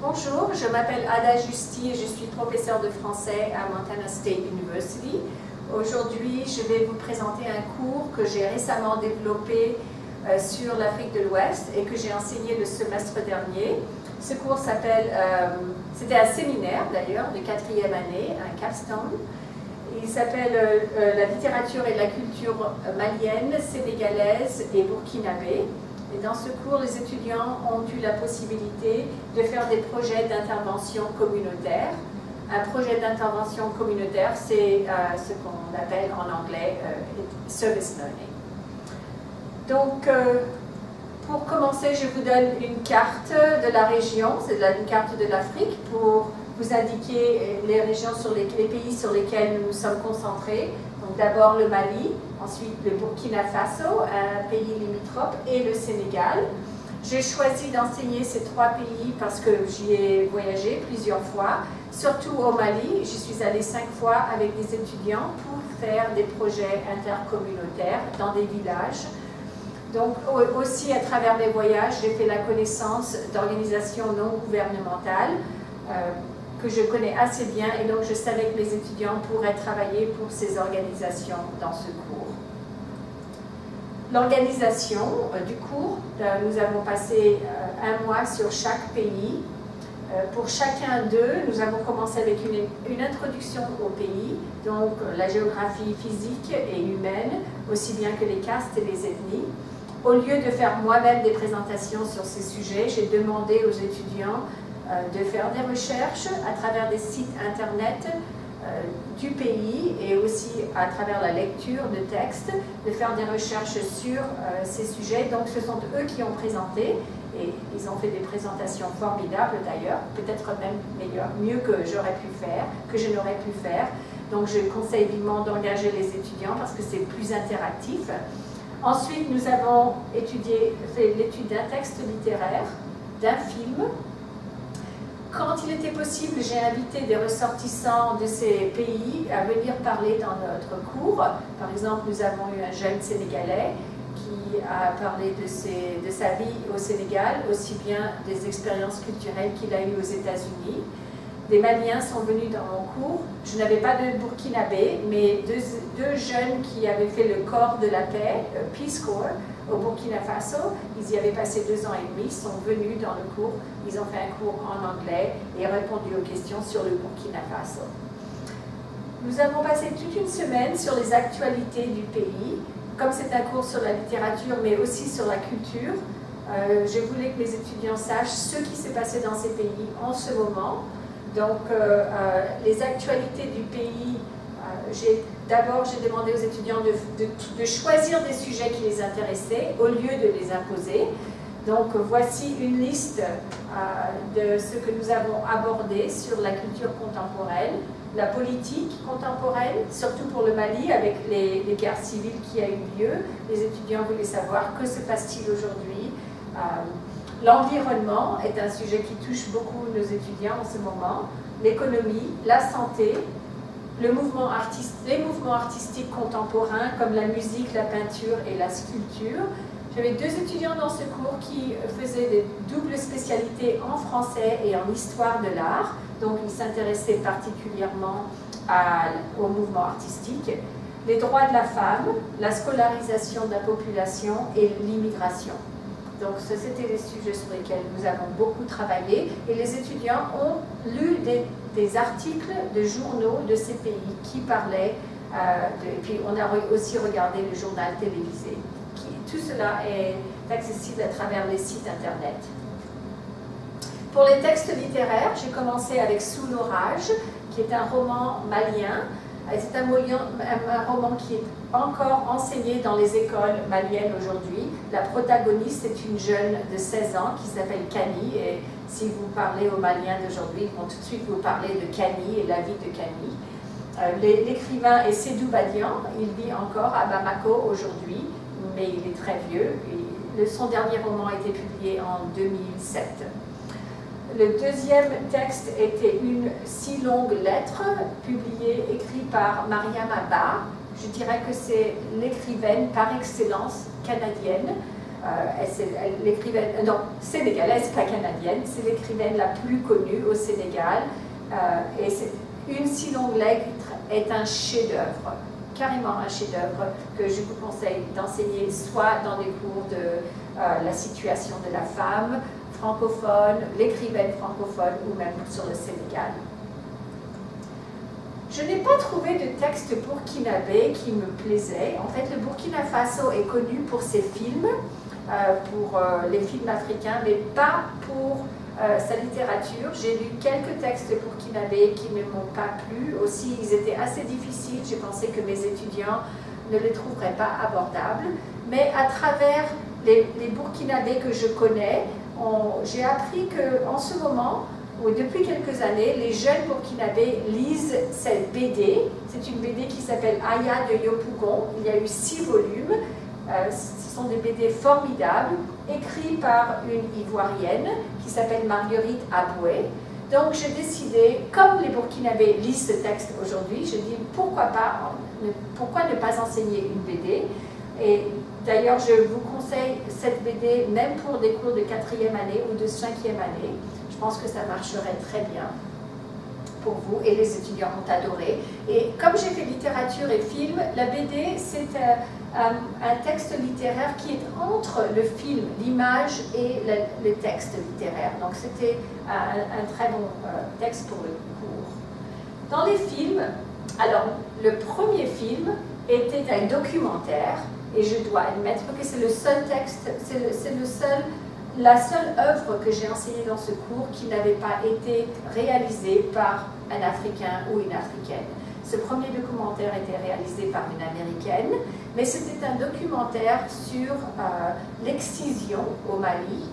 Bonjour, je m'appelle Ada Justi et je suis professeure de français à Montana State University. Aujourd'hui, je vais vous présenter un cours que j'ai récemment développé sur l'Afrique de l'Ouest et que j'ai enseigné le semestre dernier. Ce cours s'appelle, c'était un séminaire d'ailleurs de 4e année, un capstone. Il s'appelle La littérature et la culture malienne, sénégalaise et burkinabé. Et dans ce cours, les étudiants ont eu la possibilité de faire des projets d'intervention communautaire. Un projet d'intervention communautaire, c'est ce qu'on appelle en anglais service learning. Donc, pour commencer, je vous donne une carte de la région, c'est une carte de l'Afrique, pour vous indiquer les régions, les pays sur lesquels nous nous sommes concentrés. Donc d'abord le Mali, ensuite le Burkina Faso, un pays limitrophe, et le Sénégal. J'ai choisi d'enseigner ces 3 pays parce que j'y ai voyagé plusieurs fois, surtout au Mali. J'y suis allée 5 fois avec des étudiants pour faire des projets intercommunautaires dans des villages. Donc aussi à travers mes voyages, j'ai fait la connaissance d'organisations non gouvernementales que je connais assez bien, et donc je savais que les étudiants pourraient travailler pour ces organisations dans ce cours. L'organisation du cours, nous avons passé 1 mois sur chaque pays. Pour chacun d'eux, nous avons commencé avec une introduction au pays, donc la géographie physique et humaine, aussi bien que les castes et les ethnies. Au lieu de faire moi-même des présentations sur ces sujets, j'ai demandé aux étudiants de faire des recherches à travers des sites internet du pays et aussi à travers la lecture de textes, de faire des recherches sur ces sujets. Donc ce sont eux qui ont présenté et ils ont fait des présentations formidables d'ailleurs, peut-être même mieux que j'aurais pu faire, que je n'aurais pu faire. Donc je conseille vivement d'engager les étudiants parce que c'est plus interactif. Ensuite, nous avons fait l'étude d'un texte littéraire, d'un film. Quand il était possible, j'ai invité des ressortissants de ces pays à venir parler dans notre cours. Par exemple, nous avons eu un jeune Sénégalais qui a parlé de sa vie au Sénégal, aussi bien des expériences culturelles qu'il a eues aux États-Unis. Des Maliens sont venus dans mon cours. Je n'avais pas de burkinabé, mais deux jeunes qui avaient fait le corps de la paix, Peace Corps, au Burkina Faso. Ils y avaient passé 2 ans et demi, sont venus dans le cours. Ils ont fait un cours en anglais et répondu aux questions sur le Burkina Faso. Nous avons passé toute une semaine sur les actualités du pays. Comme c'est un cours sur la littérature, mais aussi sur la culture, je voulais que les étudiants sachent ce qui s'est passé dans ces pays en ce moment. Donc, les actualités du pays, d'abord j'ai demandé aux étudiants de choisir des sujets qui les intéressaient au lieu de les imposer. Donc, voici une liste de ce que nous avons abordé sur la culture contemporaine, la politique contemporaine, surtout pour le Mali avec les guerres civiles qui a eu lieu. Les étudiants voulaient savoir que se passe-t-il aujourd'hui. L'environnement est un sujet qui touche beaucoup nos étudiants en ce moment, l'économie, la santé, les mouvements artistiques contemporains comme la musique, la peinture et la sculpture. J'avais 2 étudiants dans ce cours qui faisaient des doubles spécialités en français et en histoire de l'art, donc ils s'intéressaient particulièrement au mouvement artistique, les droits de la femme, la scolarisation de la population et l'immigration. Donc, c'était les sujets sur lesquels nous avons beaucoup travaillé et les étudiants ont lu des articles de journaux de ces pays qui parlaient, et puis on a aussi regardé le journal télévisé. Tout cela est accessible à travers les sites internet. Pour les textes littéraires, j'ai commencé avec Sous l'orage, qui est un roman malien. C'est un roman qui est encore enseigné dans les écoles maliennes aujourd'hui. La protagoniste est une jeune de 16 ans qui s'appelle Kani. Et si vous parlez aux Maliens d'aujourd'hui, ils vont tout de suite vous parler de Kani et la vie de Kani. L'écrivain est Sédou Badian. Il vit encore à Bamako aujourd'hui, mais il est très vieux. Son dernier roman a été publié en 2007. Le deuxième texte était une si longue lettre, écrite par Mariam Abba. Je dirais que c'est l'écrivaine par excellence canadienne. Non, sénégalaise, pas canadienne, c'est l'écrivaine la plus connue au Sénégal. Et Une si longue lettre est un chef-d'œuvre, carrément un chef-d'œuvre que je vous conseille d'enseigner soit dans des cours de la situation de la femme francophone, l'écrivaine francophone ou même sur le Sénégal. Je n'ai pas trouvé de texte burkinabé qui me plaisait. En fait, le Burkina Faso est connu pour ses films, pour les films africains, mais pas pour sa littérature. J'ai lu quelques textes burkinabés qui ne m'ont pas plu. Aussi, ils étaient assez difficiles. J'ai pensé que mes étudiants ne les trouveraient pas abordables. Mais à travers les burkinabés que je connais, j'ai appris qu'en ce moment, ou depuis quelques années, les jeunes burkinabés lisent cette BD. C'est une BD qui s'appelle Aya de Yopougon. Il y a eu 6 volumes. Ce sont des BD formidables, écrits par une Ivoirienne qui s'appelle Marguerite Aboué. Donc j'ai décidé, comme les Burkinabés lisent ce texte aujourd'hui, je dis pourquoi ne pas enseigner une BD. Et d'ailleurs, je vous conseille cette BD même pour des cours de 4e année ou de 5e année. Je pense que ça marcherait très bien pour vous et les étudiants ont adoré. Et comme j'ai fait littérature et film, la BD c'est un texte littéraire qui est entre le film, l'image et le texte littéraire. Donc c'était un très bon texte pour le cours. Dans les films, alors le premier film était un documentaire et je dois admettre que c'est le seul texte, la seule œuvre que j'ai enseignée dans ce cours qui n'avait pas été réalisée par un Africain ou une Africaine. Ce premier documentaire était réalisé par une Américaine, mais c'était un documentaire sur l'excision au Mali.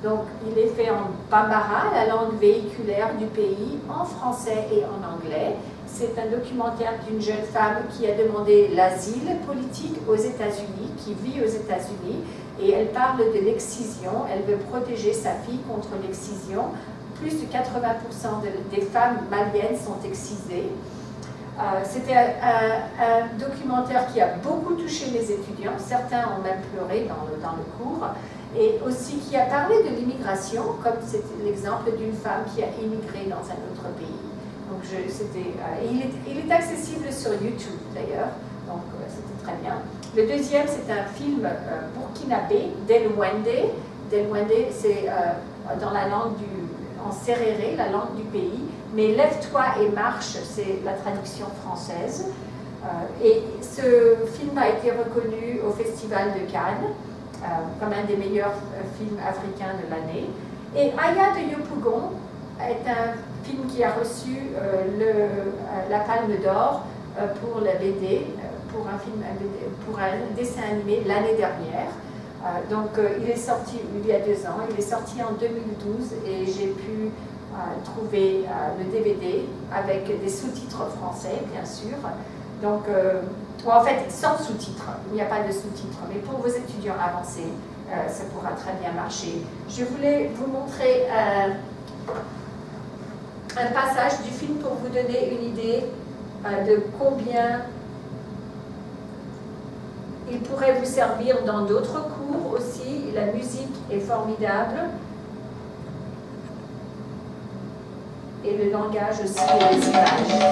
Donc, il est fait en bambara, la langue véhiculaire du pays, en français et en anglais. C'est un documentaire d'une jeune femme qui a demandé l'asile politique aux États-Unis, qui vit aux États-Unis, et elle parle de l'excision. Elle veut protéger sa fille contre l'excision. Plus de 80% des femmes maliennes sont excisées. C'était un documentaire qui a beaucoup touché les étudiants. Certains ont même pleuré dans le cours. Et aussi qui a parlé de l'immigration, comme c'est l'exemple d'une femme qui a immigré dans un autre pays. Donc il est accessible sur YouTube d'ailleurs, donc c'était très bien. Le deuxième, c'est un film burkinabé, Delwende. Delwende, c'est dans la langue en séréré, la langue du pays, mais Lève-toi et marche, c'est la traduction française. Et ce film a été reconnu au Festival de Cannes comme un des meilleurs films africains de l'année. Et Aya de Yopougon est un film qui a reçu la Palme d'Or pour la BD, pour un dessin animé l'année dernière. Donc il est sorti il y a 2 ans, il est sorti en 2012 et j'ai pu trouver le DVD avec des sous-titres français, bien sûr. Donc, en fait, sans sous-titres, il n'y a pas de sous-titres, mais pour vos étudiants avancés, ça pourra très bien marcher. Je voulais vous montrer un passage du film pour vous donner une idée de combien il pourrait vous servir dans d'autres cours aussi. La musique est formidable. Et le langage aussi et les images.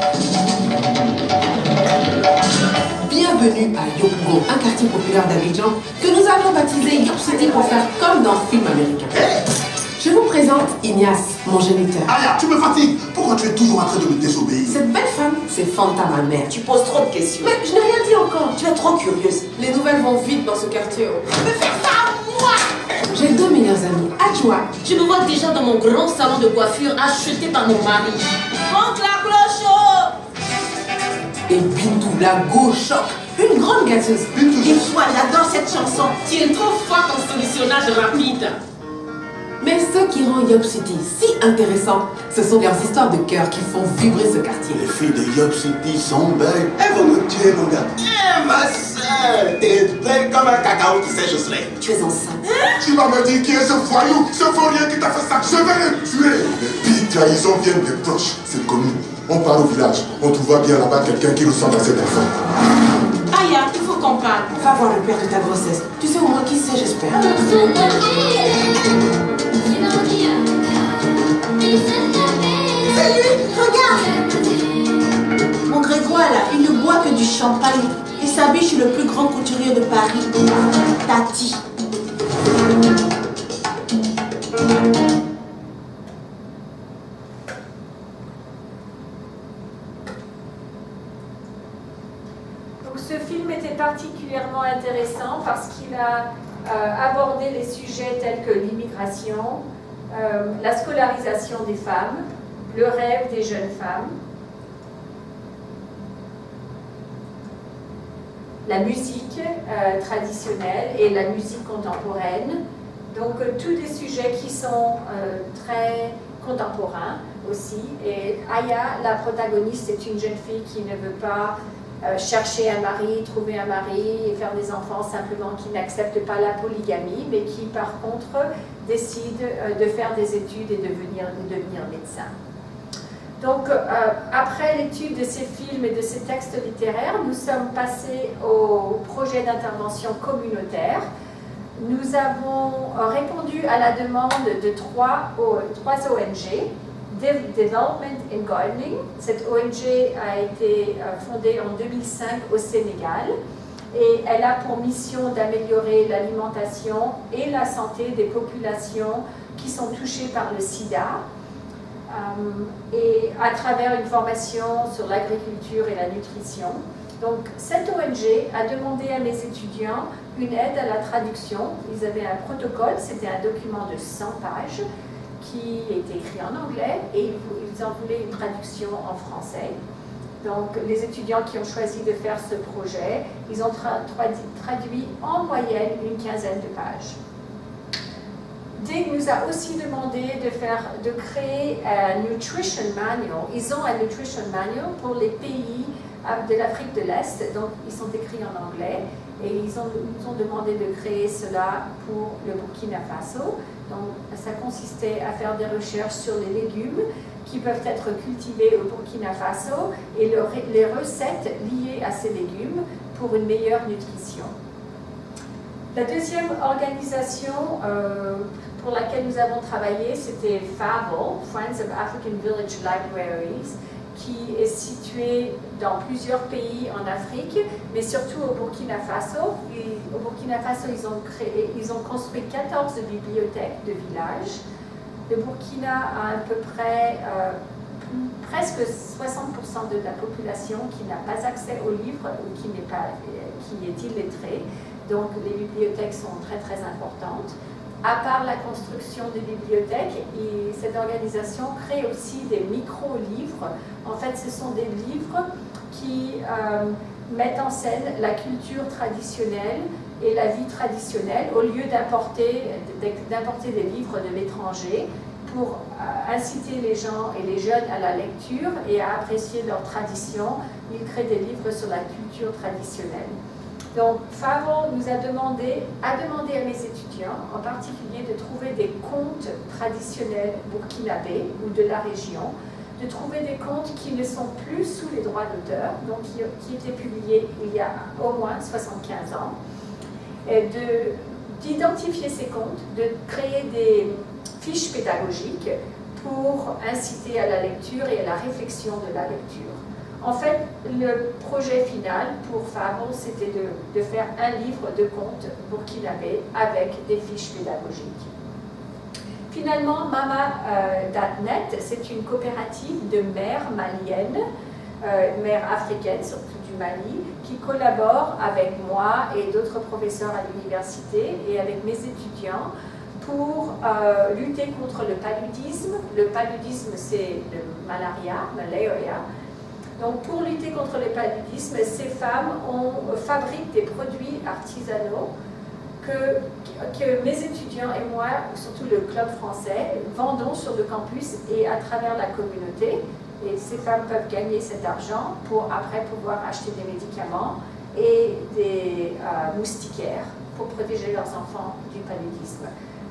Bienvenue à Yopougon, un quartier populaire d'Abidjan que nous avons baptisé Yop City pour faire comme dans le film américain. Je vous présente Ignace, mon géniteur. Aya, tu me fatigues. Pourquoi tu es toujours en train de me désobéir? Cette belle femme, c'est Fanta, ma mère. Tu poses trop de questions. Mais je n'ai rien dit encore. Tu es trop curieuse. Les nouvelles vont vite dans ce quartier. Mais fais ça à moi! J'ai 2 meilleurs amis, Adjoa. Je me vois déjà dans mon grand salon de coiffure acheté par mon mari. Monte la cloche! Et Bintou, la go choc, une grande gâteuse. Et toi, j'adore cette chanson. Tu es trop forte en solutionnage rapide. Mais ce qui rend Yop City si intéressant, ce sont leurs histoires de cœur qui font vibrer ce quartier. Les filles de Yop City sont belles. Elles vont me tuer, mon gars. Eh, ma soeur, t'es belle comme un cacao qui sèche au soleil. Tu es enceinte. Tu vas me dire qui est ce voyou, ce vaurien qui t'a fait ça. Je vais le tuer. Les pires trahisons viennent des proches. C'est connu. On part au village. On trouvera bien là-bas quelqu'un qui ressemble à cet enfant. Aya, il faut qu'on parle. Va voir le père de ta grossesse. Tu sais au moins qui c'est, j'espère. C'est lui, regarde! Mon Grégoire là, il ne boit que du champagne. Il s'habille chez le plus grand couturier de Paris, Tati. Donc ce film était particulièrement intéressant parce qu'il a abordé les sujets tels que l'immigration, la scolarisation des femmes, le rêve des jeunes femmes, la musique traditionnelle et la musique contemporaine. Donc tous des sujets qui sont très contemporains aussi. Et Aya, la protagoniste, est une jeune fille qui ne veut pas chercher un mari, trouver un mari et faire des enfants, simplement qui n'accepte pas la polygamie, mais qui par contre décide de faire des études et de devenir médecin. Donc, après l'étude de ces films et de ces textes littéraires, nous sommes passés au projet d'intervention communautaire. Nous avons répondu à la demande de trois ONG. Development in Gardening. Cette ONG a été fondée en 2005 au Sénégal et elle a pour mission d'améliorer l'alimentation et la santé des populations qui sont touchées par le sida. Et à travers une formation sur l'agriculture et la nutrition. Donc cette ONG a demandé à mes étudiants une aide à la traduction. Ils avaient un protocole, c'était un document de 100 pages qui est écrit en anglais et ils en voulaient une traduction en français. Donc les étudiants qui ont choisi de faire ce projet, ils ont traduit en moyenne une quinzaine de pages. Dig nous a aussi demandé de créer un nutrition manual. Ils ont un nutrition manual pour les pays de l'Afrique de l'Est, donc ils sont écrits en anglais, et ils nous ont demandé de créer cela pour le Burkina Faso. Donc ça consistait à faire des recherches sur les légumes qui peuvent être cultivés au Burkina Faso et les recettes liées à ces légumes pour une meilleure nutrition. La deuxième organisation pour laquelle nous avons travaillé, c'était FAVL, Friends of African Village Libraries, qui est située dans plusieurs pays en Afrique, mais surtout au Burkina Faso. Et au Burkina Faso, ils ont construit 14 bibliothèques de village. Le Burkina a à peu près presque 60% de la population qui n'a pas accès aux livres ou qui est illettrée. Donc les bibliothèques sont très très importantes. À part la construction des bibliothèques, cette organisation crée aussi des micro-livres. En fait, ce sont des livres qui mettent en scène la culture traditionnelle et la vie traditionnelle au lieu d'importer des livres de l'étranger pour inciter les gens et les jeunes à la lecture et à apprécier leur tradition. Ils créent des livres sur la culture traditionnelle. Donc, FAVL nous a demandé à mes étudiants, en particulier, de trouver des contes traditionnels burkinabés ou de la région, de trouver des contes qui ne sont plus sous les droits d'auteur, donc qui étaient publiés il y a au moins 75 ans, et d'identifier ces contes, de créer des fiches pédagogiques pour inciter à la lecture et à la réflexion de la lecture. En fait, le projet final pour FAVL, c'était de faire un livre de contes burkinabé avec des fiches pédagogiques. Finalement, Mama.net, c'est une coopérative de mères maliennes, mères africaines, surtout du Mali, qui collabore avec moi et d'autres professeurs à l'université et avec mes étudiants pour lutter contre le paludisme. Le paludisme, c'est le malaria. Donc, pour lutter contre le paludisme, ces femmes fabriquent des produits artisanaux que mes étudiants et moi, surtout le club français, vendons sur le campus et à travers la communauté. Et ces femmes peuvent gagner cet argent pour après pouvoir acheter des médicaments et des moustiquaires pour protéger leurs enfants du paludisme.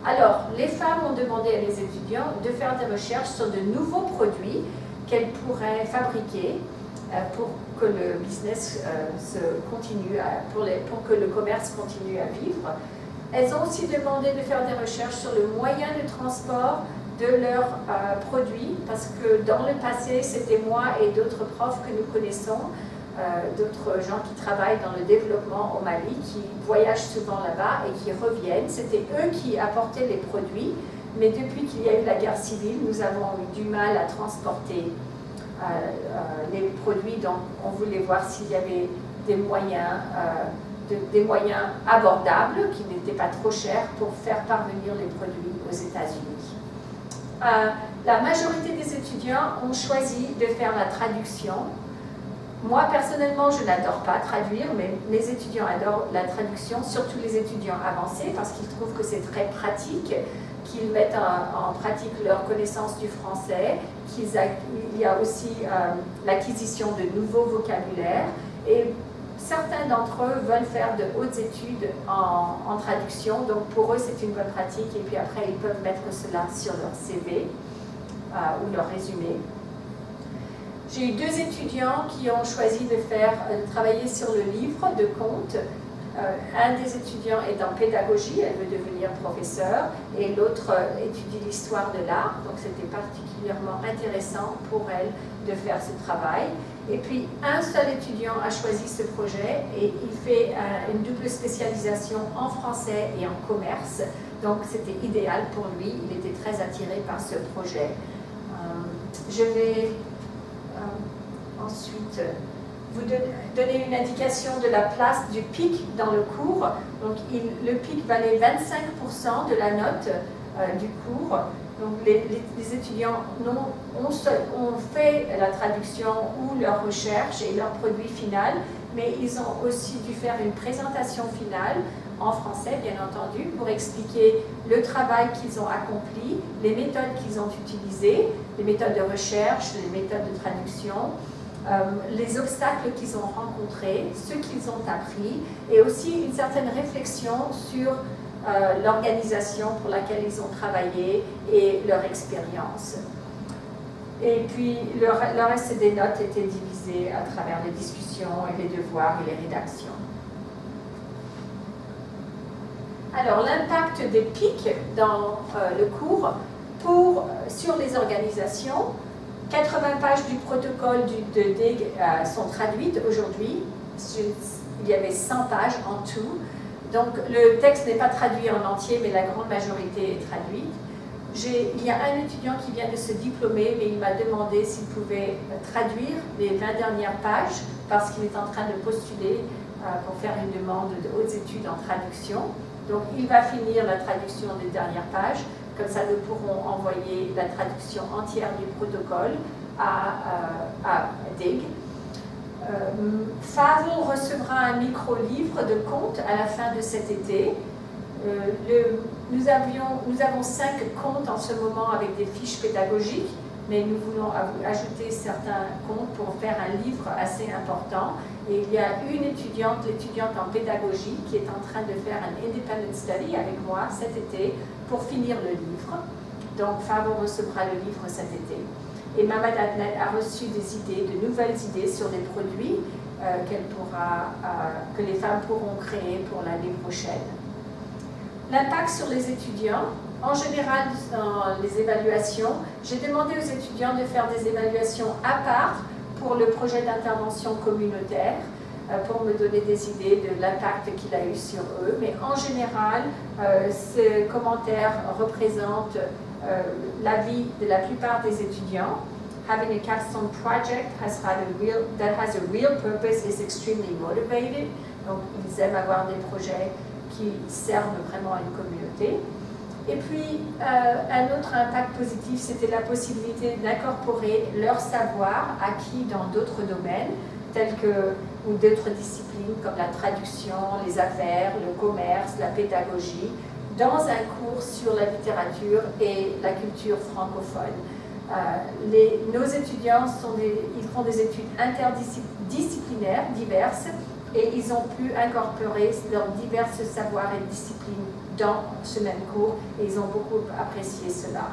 Alors, les femmes ont demandé à mes étudiants de faire des recherches sur de nouveaux produits qu'elles pourraient fabriquer pour que le business pour que le commerce continue à vivre. Elles ont aussi demandé de faire des recherches sur le moyen de transport de leurs produits, parce que dans le passé, c'était moi et d'autres profs que nous connaissons, d'autres gens qui travaillent dans le développement au Mali, qui voyagent souvent là-bas et qui reviennent. C'était eux qui apportaient les produits, mais depuis qu'il y a eu la guerre civile, nous avons eu du mal à transporter les produits, donc on voulait voir s'il y avait des moyens abordables, qui n'étaient pas trop chers, pour faire parvenir les produits aux États-Unis. La majorité des étudiants ont choisi de faire la traduction. Moi, personnellement, je n'adore pas traduire, mais mes étudiants adorent la traduction, surtout les étudiants avancés, parce qu'ils trouvent que c'est très pratique, qu'ils mettent en pratique leur connaissance du français, il y a aussi l'acquisition de nouveaux vocabulaires, et certains d'entre eux veulent faire de hautes études en traduction, donc pour eux c'est une bonne pratique, et puis après ils peuvent mettre cela sur leur CV ou leur résumé. J'ai eu 2 étudiants qui ont choisi de travailler sur le livre de contes. Un des étudiants est en pédagogie, elle veut devenir professeur, et l'autre étudie l'histoire de l'art, donc c'était particulièrement intéressant pour elle de faire ce travail. Et puis un seul étudiant a choisi ce projet et il fait une double spécialisation en français et en commerce, donc c'était idéal pour lui, il était très attiré par ce projet. Je vais ensuite vous donner une indication de la place du PIC dans le cours. Donc, le PIC valait 25% de la note du cours. Donc, les étudiants ont fait la traduction ou leur recherche et leur produit final, mais ils ont aussi dû faire une présentation finale en français, bien entendu, pour expliquer le travail qu'ils ont accompli, les méthodes qu'ils ont utilisées, les méthodes de recherche, les méthodes de traduction, les obstacles qu'ils ont rencontrés, ce qu'ils ont appris, et aussi une certaine réflexion sur l'organisation pour laquelle ils ont travaillé et leur expérience. Et puis, le reste des notes était divisé à travers les discussions et les devoirs et les rédactions. Alors, l'impact des PIC dans le cours sur les organisations. 80 pages du protocole de DIG sont traduites aujourd'hui. Il y avait 100 pages en tout. Donc, le texte n'est pas traduit en entier, mais la grande majorité est traduite. Il y a un étudiant qui vient de se diplômer, mais il m'a demandé s'il pouvait traduire les 20 dernières pages, parce qu'il est en train de postuler pour faire une demande de hautes études en traduction. Donc, il va finir la traduction des dernières pages. Comme ça, nous pourrons envoyer la traduction entière du protocole à DIG. Favel recevra un micro-livre de contes à la fin de cet été. Nous avons 5 contes en ce moment avec des fiches pédagogiques, mais nous voulons ajouter certains contes pour faire un livre assez important. Et il y a une étudiante, l'étudiante en pédagogie, qui est en train de faire un independent study avec moi cet été pour finir le livre. Donc, Favel recevra le livre cet été. Et Mamad Adnet a reçu de nouvelles idées sur des produits que les femmes pourront créer pour l'année prochaine. L'impact sur les étudiants. En général, dans les évaluations, j'ai demandé aux étudiants de faire des évaluations à part pour le projet d'intervention communautaire, pour me donner des idées de l'impact qu'il a eu sur eux. Mais en général, ces commentaires représentent l'avis de la plupart des étudiants. Having a capstone project that has a real purpose is extremely motivated. Donc, ils aiment avoir des projets qui servent vraiment à une communauté. Et puis, un autre impact positif, c'était la possibilité d'incorporer leur savoir acquis dans d'autres domaines, ou d'autres disciplines comme la traduction, les affaires, le commerce, la pédagogie, dans un cours sur la littérature et la culture francophone. Nos étudiants ils font des études interdisciplinaires diverses et ils ont pu incorporer leurs divers savoirs et disciplines dans ce même cours et ils ont beaucoup apprécié cela.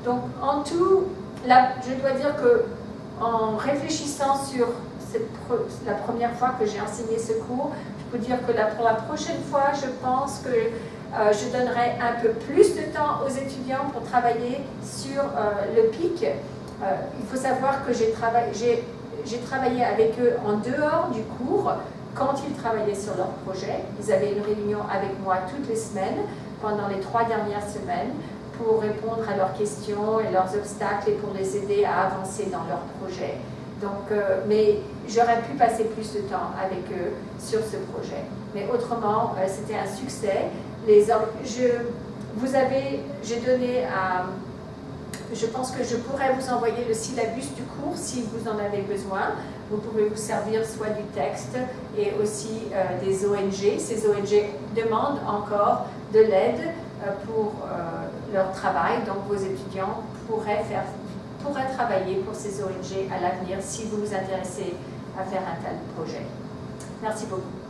Donc en tout, je dois dire que en réfléchissant sur la première fois que j'ai enseigné ce cours. Je peux dire que pour la prochaine fois, je pense que je donnerai un peu plus de temps aux étudiants pour travailler sur le PIC. Il faut savoir que j'ai travaillé avec eux en dehors du cours quand ils travaillaient sur leur projet. Ils avaient une réunion avec moi toutes les semaines pendant les 3 dernières semaines pour répondre à leurs questions et leurs obstacles et pour les aider à avancer dans leur projet. Donc, mais j'aurais pu passer plus de temps avec eux sur ce projet. Mais autrement, c'était un succès. J'ai donné à... Je pense que je pourrais vous envoyer le syllabus du cours si vous en avez besoin. Vous pouvez vous servir soit du texte et aussi des ONG. Ces ONG demandent encore de l'aide pour leur travail. Donc vos étudiants pourraient travailler pour ces ONG à l'avenir si vous vous intéressez à faire un tel projet. Merci beaucoup.